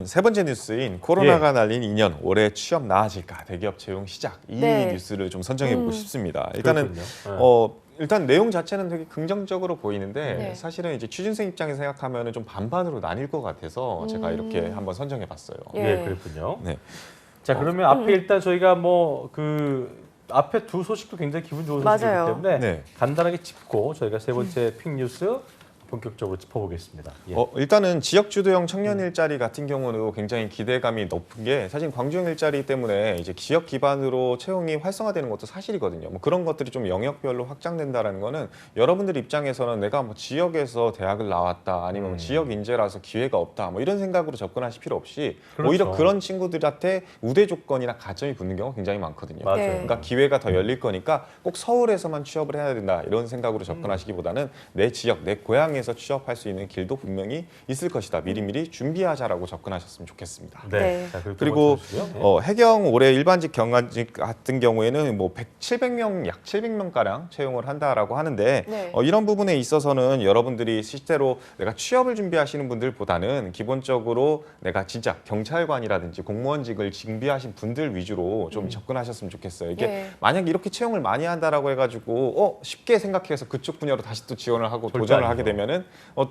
세 번째 뉴스인 코로나가 날린 2년 올해 취업 나아질까 대기업 채용 시작 이 뉴스를 좀 선정해보고 싶습니다. 일단은 일단 내용 자체는 되게 긍정적으로 보이는데 사실은 이제 취준생 입장에서 생각하면 좀 반반으로 나뉠 것 같아서 제가 이렇게 한번 선정해봤어요. 예, 그렇군요. 네. 자, 그러면 앞에 일단 저희가 뭐 앞에 두 소식도 굉장히 기분 좋은 소식이기 때문에 간단하게 짚고 저희가 세 번째 픽 뉴스 본격적으로 짚어보겠습니다. 예. 일단은 지역 주도형 청년 일자리 같은 경우는 굉장히 기대감이 높은 게 사실 광주형 일자리 때문에 이제 지역 기반으로 채용이 활성화되는 것도 사실이거든요. 뭐 그런 것들이 좀 영역별로 확장된다라는 거는 여러분들 입장에서는 내가 뭐 지역에서 대학을 나왔다 아니면 뭐 지역 인재라서 기회가 없다 뭐 이런 생각으로 접근하실 필요 없이 오히려 그런 친구들한테 우대 조건이나 가점이 붙는 경우가 굉장히 많거든요. 그러니까 기회가 더 열릴 거니까 꼭 서울에서만 취업을 해야 된다 이런 생각으로 접근하시기보다는 내 지역, 내 고향 에서 취업할 수 있는 길도 분명히 있을 것이다. 미리미리 준비하자라고 접근하셨으면 좋겠습니다. 자, 그리고 해경 올해 일반직 경관직 같은 경우에는 뭐 700명 약 700명 가량 채용을 한다라고 하는데 이런 부분에 있어서는 여러분들이 실제로 내가 취업을 준비하시는 분들보다는 기본적으로 내가 진짜 경찰관이라든지 공무원직을 준비하신 분들 위주로 좀 접근하셨으면 좋겠어요. 이게 만약 이렇게 채용을 많이 한다라고 해가지고 쉽게 생각해서 그쪽 분야로 다시 또 지원을 하고 도전을 하게 되면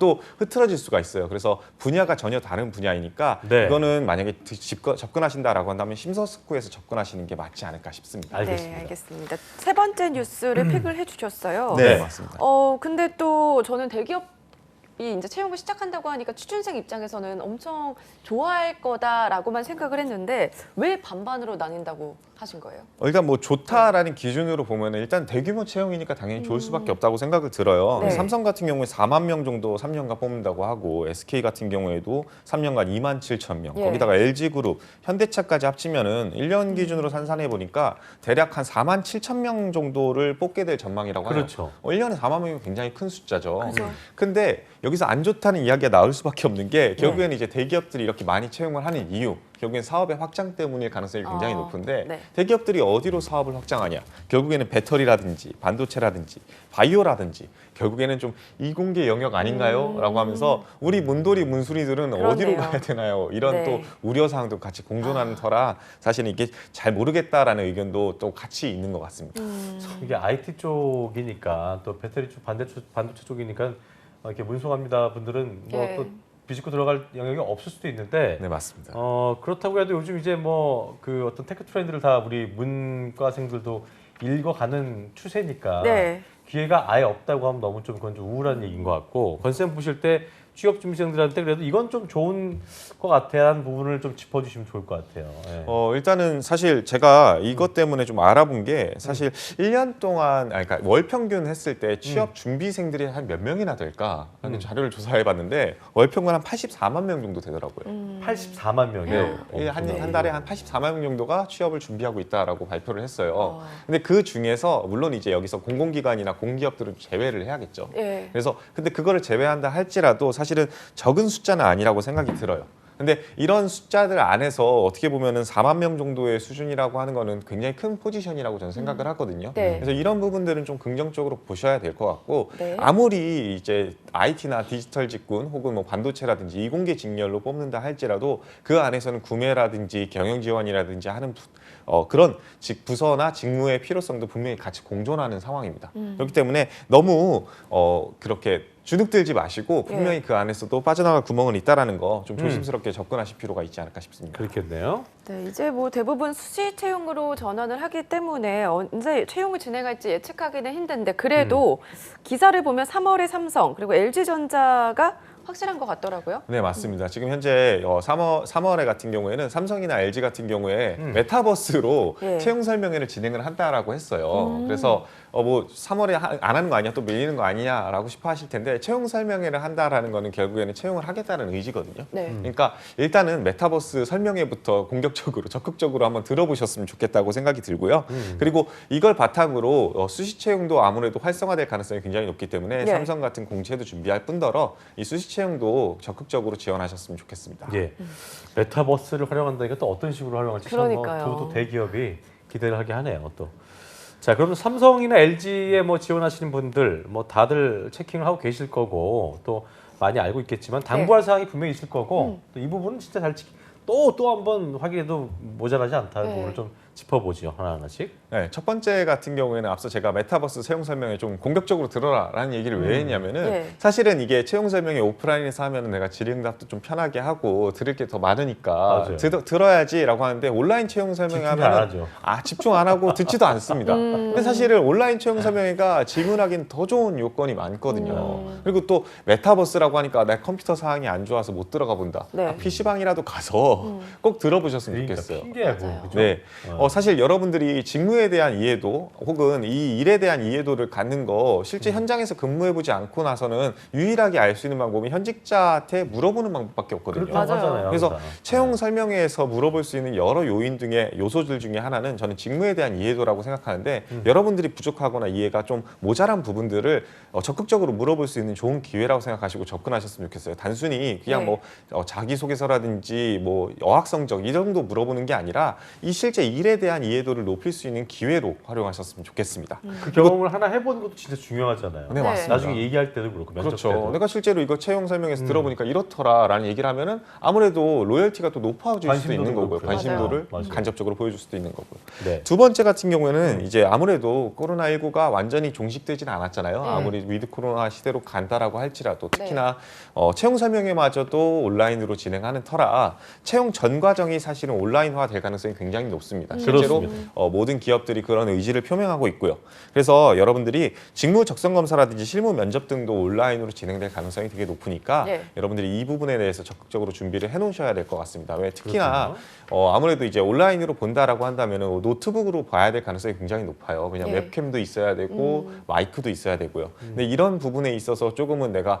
또 흐트러질 수가 있어요. 그래서 분야가 전혀 다른 분야이니까 이거는 만약에 접근하신다라고 한다면 심사숙고해서 접근하시는 게 맞지 않을까 싶습니다. 알겠습니다. 네, 알겠습니다. 세 번째 뉴스를 픽을 해주셨어요. 네, 맞습니다. 근데 또 저는 대기업이 이제 채용을 시작한다고 하니까 취준생 입장에서는 엄청 좋아할 거다라고만 생각을 했는데 왜 반반으로 나뉜다고 하신 거예요? 일단 뭐 좋다라는 기준으로 보면 일단 대규모 채용이니까 당연히 좋을 수밖에 없다고 생각을 들어요. 삼성 같은 경우에 4만 명 정도 3년간 뽑는다고 하고 SK 같은 경우에도 3년간 2만 7천 명 거기다가 LG그룹, 현대차까지 합치면은 1년 기준으로 산산해 보니까 대략 한 4만 7천 명 정도를 뽑게 될 전망이라고 해요. 1년에 4만 명이면 굉장히 큰 숫자죠. 근데 여기서 안 좋다는 이야기가 나올 수밖에 없는 게 결국에는 이제 대기업들이 이렇게 많이 채용을 하는 이유 결국엔 사업의 확장 때문일 가능성이 굉장히 높은데 대기업들이 어디로 사업을 확장하냐 결국에는 배터리라든지 반도체라든지 바이오라든지 결국에는 좀 이공계 영역 아닌가요? 라고 하면서 우리 문돌이 문순이들은 어디로 가야 되나요? 이런 또 우려사항도 같이 공존하는 터라 사실은 이게 잘 모르겠다라는 의견도 또 같이 있는 것 같습니다. 이게 IT 쪽이니까 또 배터리 쪽 반도체 쪽이니까 이렇게 문송합니다 분들은 뭐 또 비집고 들어갈 영역이 없을 수도 있는데 네, 맞습니다. 그렇다고 해도 요즘 이제 뭐 어떤 테크 트렌드를 다 우리 문과생들도 읽어가는 추세니까 기회가 아예 없다고 하면 너무 그건 좀 우울한 얘기인 것 같고 건쌤 보실 때 취업 준비생들한테 그래도 이건 좀 좋은 것 같아는 부분을 좀 짚어주시면 좋을 것 같아요. 일단은 사실 제가 이것 때문에 좀 알아본 게 사실 1년 동안 그러니까 월 평균 했을 때 취업 준비생들이 한 몇 명이나 될까 하는 자료를 조사해 봤는데 월 평균 한 84만 명 정도 되더라고요. 84만 명이요? 한 달에 한 84만 명 정도가 취업을 준비하고 있다라고 발표를 했어요. 근데 그 중에서 물론 이제 여기서 공공기관이나 공기업들은 제외를 해야겠죠. 그래서 근데 그거를 제외한다 할지라도 사실은 적은 숫자는 아니라고 생각이 들어요. 근데 이런 숫자들 안에서 어떻게 보면은 4만 명 정도의 수준이라고 하는 거는 굉장히 큰 포지션이라고 저는 생각을 하거든요. 그래서 이런 부분들은 좀 긍정적으로 보셔야 될 것 같고 아무리 이제 IT나 디지털 직군 혹은 뭐 반도체라든지 이공계 직렬로 뽑는다 할지라도 그 안에서는 구매라든지 경영 지원이라든지 하는 그런 부서나 직무의 필요성도 분명히 같이 공존하는 상황입니다. 그렇기 때문에 너무 그렇게 주눅들지 마시고 분명히 그 안에서도 빠져나갈 구멍은 있다라는 거 좀 조심스럽게 접근하실 필요가 있지 않을까 싶습니다. 그렇겠네요. 네, 이제 뭐 대부분 수시 채용으로 전환을 하기 때문에 언제 채용을 진행할지 예측하기는 힘든데 그래도 기사를 보면 3월에 삼성 그리고 LG전자가 확실한 것 같더라고요. 네, 맞습니다. 지금 현재 3월에 같은 경우에는 삼성이나 LG 같은 경우에 메타버스로 채용 설명회를 진행을 한다라고 했어요. 그래서 뭐 3월에 안 하는 거 아니야? 또 밀리는 거 아니냐라고 싶어 하실 텐데 채용 설명회를 한다라는 거는 결국에는 채용을 하겠다는 의지거든요. 그러니까 일단은 메타버스 설명회부터 공격적으로 적극적으로 한번 들어보셨으면 좋겠다고 생각이 들고요. 그리고 이걸 바탕으로 수시 채용도 아무래도 활성화될 가능성이 굉장히 높기 때문에 삼성 같은 공채도 준비할 뿐더러 이 수시 채용도 적극적으로 지원하셨으면 좋겠습니다. 메타버스를 활용한다니까 또 어떤 식으로 활용할지 또 대기업이 기대를 하게 하네요. 또. 자, 그럼 삼성이나 LG에 뭐 지원하시는 분들 뭐 다들 체킹을 하고 계실 거고 또 많이 알고 있겠지만 당부할 사항이 분명히 있을 거고 또 이 부분은 진짜 잘 또 한 번 하기에도 모자라지 않다는 네. 부분을 좀 짚어보죠. 하나하나씩. 네, 첫 번째 같은 경우에는 앞서 제가 메타버스 채용 설명에 좀 공격적으로 들어라라는 얘기를 왜 했냐면은 네. 사실은 이게 채용 설명이 오프라인에서 하면은 내가 질의응답도 좀 편하게 하고 들을 게 더 많으니까 맞아요. 들어야지라고 하는데 온라인 채용 설명에 집중이 안 하면은 하죠. 집중 안 하고 듣지도 않습니다. 근데 사실은 온라인 채용 설명회가 질문하기는 더 좋은 요건이 많거든요. 그리고 또 메타버스라고 하니까 내 컴퓨터 상황이 안 좋아서 못 들어가 본다. 네. PC방이라도 가서 꼭 들어보셨으면 그러니까 좋겠어요. 핑계고. 맞아요. 그죠? 네, 사실 여러분들이 직무에 대한 이해도 혹은 이 일에 대한 이해도를 갖는 거 실제 현장에서 근무해보지 않고 나서는 유일하게 알 수 있는 방법이 현직자한테 물어보는 방법밖에 없거든요. 그렇다고 맞아요. 하잖아요. 그래서 항상. 채용 설명회에서 물어볼 수 있는 여러 요인 등의 요소들 중에 하나는 저는 직무에 대한 이해도라고 생각하는데 여러분들이 부족하거나 이해가 좀 모자란 부분들을 적극적으로 물어볼 수 있는 좋은 기회라고 생각하시고 접근하셨으면 좋겠어요. 단순히 그냥 네. 뭐 자기소개서라든지 뭐 어학 성적 이 정도 물어보는 게 아니라 이 실제 일에 대한 이해도를 높일 수 있는 기회로 활용하셨으면 좋겠습니다. 그 경험을 하나 해보는 것도 진짜 중요하잖아요. 네, 맞습니다. 나중에 얘기할 때도 그렇고 면접 그렇죠. 때도. 내가 실제로 이거 채용 설명에서 들어보니까 이렇더라라는 얘기를 하면은 아무래도 로열티가 또 높아질 수도 관심도도 있는 거고요. 높고요. 관심도를 맞아요. 간접적으로 보여줄 수도 있는 거고요. 네. 두 번째 같은 경우에는 이제 아무래도 코로나19가 완전히 종식되지는 않았잖아요. 네. 아무리 위드 코로나 시대로 간다라고 할지라도 특히나 채용 설명회마저도 온라인으로 진행하는 터라 채용 전 과정이 사실은 온라인화 될 가능성이 굉장히 높습니다. 실제로 그렇습니다. 모든 기업들이 그런 의지를 표명하고 있고요. 그래서 여러분들이 직무 적성 검사라든지 실무 면접 등도 온라인으로 진행될 가능성이 되게 높으니까 네. 여러분들이 이 부분에 대해서 적극적으로 준비를 해놓으셔야 될 것 같습니다. 왜 특히나 아무래도 이제 온라인으로 본다라고 한다면 노트북으로 봐야 될 가능성이 굉장히 높아요. 그냥 네. 웹캠도 있어야 되고 마이크도 있어야 되고요. 근데 이런 부분에 있어서 조금은 내가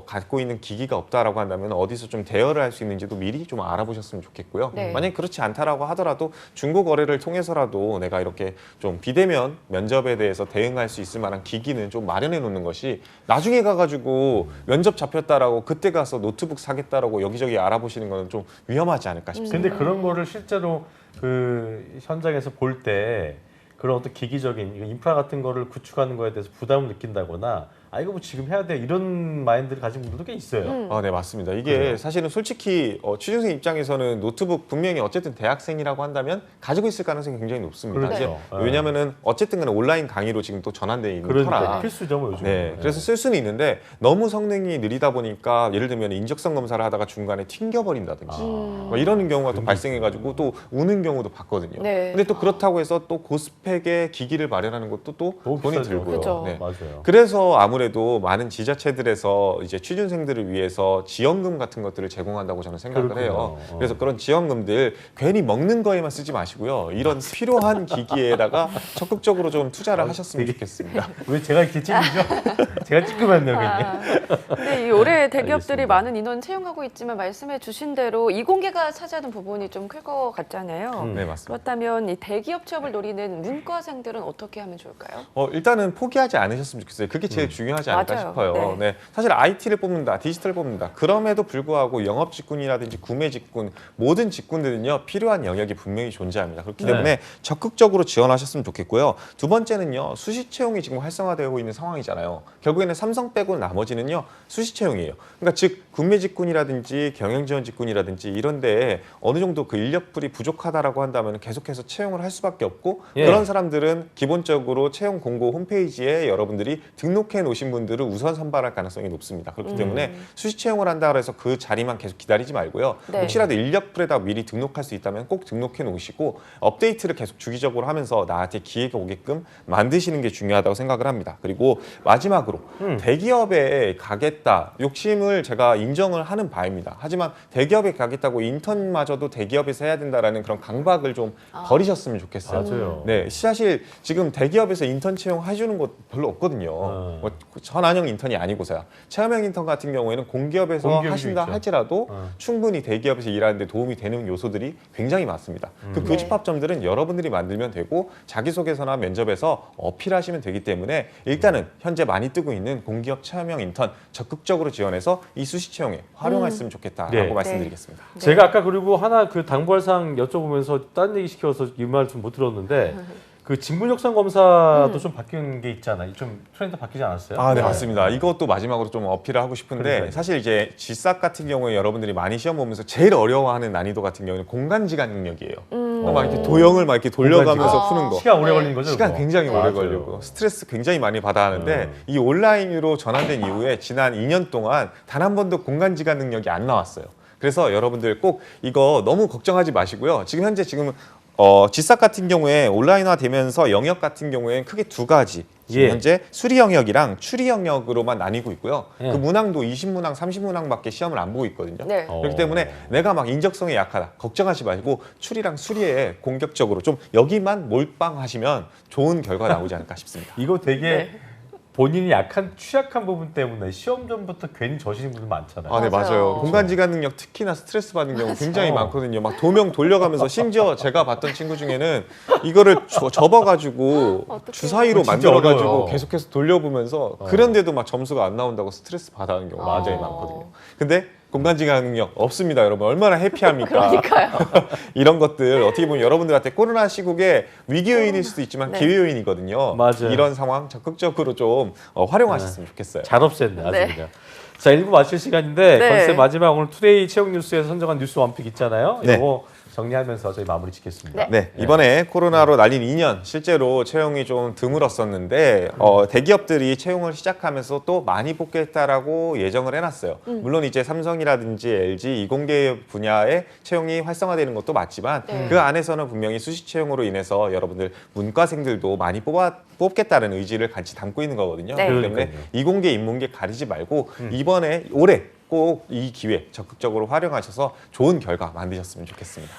갖고 있는 기기가 없다라고 한다면 어디서 좀 대여를 할 수 있는지도 미리 좀 알아보셨으면 좋겠고요. 네. 만약에 그렇지 않다라고 하더라도 중고 거래를 통해서라도 내가 이렇게 좀 비대면 면접에 대해서 대응할 수 있을 만한 기기는 좀 마련해 놓는 것이 나중에 가가지고 면접 잡혔다라고 그때 가서 노트북 사겠다라고 여기저기 알아보시는 거는 좀 위험하지 않을까 싶습니다. 근데 그런 거를 실제로 그 현장에서 볼 때 그런 어떤 기기적인 인프라 같은 거를 구축하는 거에 대해서 부담을 느낀다거나 이거 뭐 지금 해야 돼 이런 마인드를 가진 분들도 꽤 있어요. 네, 맞습니다. 이게 그래요? 사실은 솔직히 취준생 입장에서는 노트북 분명히 어쨌든 대학생이라고 한다면 가지고 있을 가능성이 굉장히 높습니다. 그렇죠. 이제 네. 왜냐면은 어쨌든 간에 온라인 강의로 지금 또 전환돼 있는 그러니까 터라. 필수죠, 뭐 요즘. 네, 그래서 쓸 수는 있는데 너무 성능이 느리다 보니까 예를 들면 인적성 검사를 하다가 중간에 튕겨버린다든지 뭐 이러는 경우가 또 발생해가지고 또 우는 경우도 봤거든요. 네. 근데 또 그렇다고 해서 또 고스펙의 기기를 마련하는 것도 또 너무 돈이 비싸죠. 들고요. 그죠. 네. 맞아요. 그래서 아무래도 많은 지자체들에서 이제 취준생들을 위해서 지원금 같은 것들을 제공한다고 저는 생각을 해요. 그렇군요. 그래서 그런 지원금들 괜히 먹는 거에만 쓰지 마시고요. 이런 필요한 기기에다가 적극적으로 좀 투자를 하셨으면 좋겠습니다. 왜 제가 이렇게 찔리죠? 제가 찌끄만요, 괜히. 근데 이 올해 대기업들이 알겠습니다. 많은 인원 채용하고 있지만 말씀해 주신 대로 이공계가 차지하는 부분이 좀 클 것 같잖아요. 네, 맞습니다. 그렇다면 이 대기업 취업을 노리는 문과생들은 어떻게 하면 좋을까요? 일단은 포기하지 않으셨으면 좋겠어요. 그게 제일 중요하지 않을까 맞아요. 싶어요. 네. 네. 사실 IT를 뽑는다, 디지털을 뽑는다. 그럼에도 불구하고 영업 직군이라든지 구매 직군, 모든 직군들은요 필요한 영역이 분명히 존재합니다. 그렇기 네. 때문에 적극적으로 지원하셨으면 좋겠고요. 두 번째는요 수시 채용이 지금 활성화되고 있는 상황이잖아요. 결국에는 삼성 빼고 나머지는요 수시 채용이에요. 그러니까 즉 구매 직군이라든지 경영 지원 직군이라든지 이런데 어느 정도 그 인력풀이 부족하다라고 한다면 계속해서 채용을 할 수밖에 없고 예. 그런 사람들은 기본적으로 채용 공고 홈페이지에 여러분들이 등록해 놓으신 분들을 우선 선발할 가능성이 높습니다. 그렇기 때문에 수시 채용을 한다 그래서 그 자리만 계속 기다리지 말고요. 네. 혹시라도 인력풀에다 미리 등록할 수 있다면 꼭 등록해 놓으시고 업데이트를 계속 주기적으로 하면서 나한테 기회가 오게끔 만드시는 게 중요하다고 생각을 합니다. 그리고 마지막으로 대기업에 가겠다 욕심을 제가 인정을 하는 바입니다. 하지만 대기업에 가겠다고 인턴마저도 대기업에서 해야 된다라는 그런 강박을 좀 버리셨으면 좋겠어요. 맞아요. 네, 사실 지금 대기업에서 인턴 채용 해주는 곳 별로 없거든요. 뭐 전환형 인턴이 아니고서야 체험형 인턴 같은 경우에는 공기업에서 공기업이 하신다 있죠. 할지라도 충분히 대기업에서 일하는데 도움이 되는 요소들이 굉장히 많습니다. 그 교집합점들은 여러분들이 만들면 되고 자기소개서나 면접에서 어필하시면 되기 때문에 일단은 현재 많이 뜨고 있는 공기업 체험형 인턴 적극적으로 지원해서 이 수시 채용에 활용했으면 좋겠다라고 네. 말씀드리겠습니다. 제가 아까 그리고 하나 그 당부할 사항 여쭤보면서 딴 얘기 시켜서 이 말 좀 못 들었는데 그 직무역상 검사도 좀 바뀐 게 있잖아요. 좀 트렌드 바뀌지 않았어요? 아, 네, 맞습니다. 이것도 마지막으로 좀 어필을 하고 싶은데 그러니까요. 사실 이제 GSAT 같은 경우에 여러분들이 많이 시험 보면서 제일 어려워하는 난이도 같은 경우는 공간지각 능력이에요. 막 이렇게 도형을 막 이렇게 돌려가면서 공간지각. 푸는 거. 시간 오래 네. 걸리는 거죠? 시간 그거? 굉장히 오래 맞아요. 걸리고 스트레스 굉장히 많이 받아 하는데 이 온라인으로 전환된 이후에 지난 2년 동안 단 한 번도 공간지각 능력이 안 나왔어요. 그래서 여러분들 꼭 이거 너무 걱정하지 마시고요. 지금 현재 GSAT 같은 경우에 온라인화 되면서 영역 같은 경우에는 크게 두 가지. 지금 예. 현재 수리 영역이랑 추리 영역으로만 나뉘고 있고요. 예. 그 문항도 20문항, 30문항밖에 시험을 안 보고 있거든요. 네. 그렇기 때문에 내가 막 인적성이 약하다 걱정하지 말고 추리랑 수리에 공격적으로 좀 여기만 몰빵하시면 좋은 결과 나오지 않을까 싶습니다. 이거 되게 네. 본인이 취약한 부분 때문에 시험 전부터 괜히 저시는 분들 많잖아요. 아, 네, 맞아요. 맞아요. 공간지각 능력 특히나 스트레스 받는 경우 굉장히 많거든요. 막 도명 돌려가면서 심지어 제가 봤던 친구 중에는 이거를 접어가지고 어떡해. 주사위로 그거 진짜 만들어가지고 어려워요. 계속해서 돌려보면서 그런데도 막 점수가 안 나온다고 스트레스 받아하는 경우가 굉장히 어. 많거든요. 근데 공간지각 능력 없습니다, 여러분. 얼마나 해피합니까? 그러니까요. 이런 것들 어떻게 보면 여러분들한테 코로나 시국에 위기 요인일 수도 있지만 네. 기회 요인이거든요. 맞아요. 이런 상황 적극적으로 좀 활용하셨으면 좋겠어요. 잘 없앴네, 아주 네. 그냥. 자, 1부 마칠 시간인데 네. 건세 마지막 오늘 투데이 채용 뉴스에서 선정한 뉴스 원픽 있잖아요. 네. 이거 정리하면서 저희 마무리 짓겠습니다. 네, 이번에 코로나로 날린 2년 실제로 채용이 좀 드물었었는데 대기업들이 채용을 시작하면서 또 많이 뽑겠다라고 예정을 해놨어요. 물론 이제 삼성이라든지 LG 이공계 분야의 채용이 활성화되는 것도 맞지만 네. 그 안에서는 분명히 수시 채용으로 인해서 여러분들 문과생들도 많이 뽑겠다는 의지를 같이 담고 있는 거거든요. 네. 그렇기 때문에 그러니까요. 이공계, 인문계 가리지 말고 이번에 올해 꼭 이 기회 적극적으로 활용하셔서 좋은 결과 만드셨으면 좋겠습니다.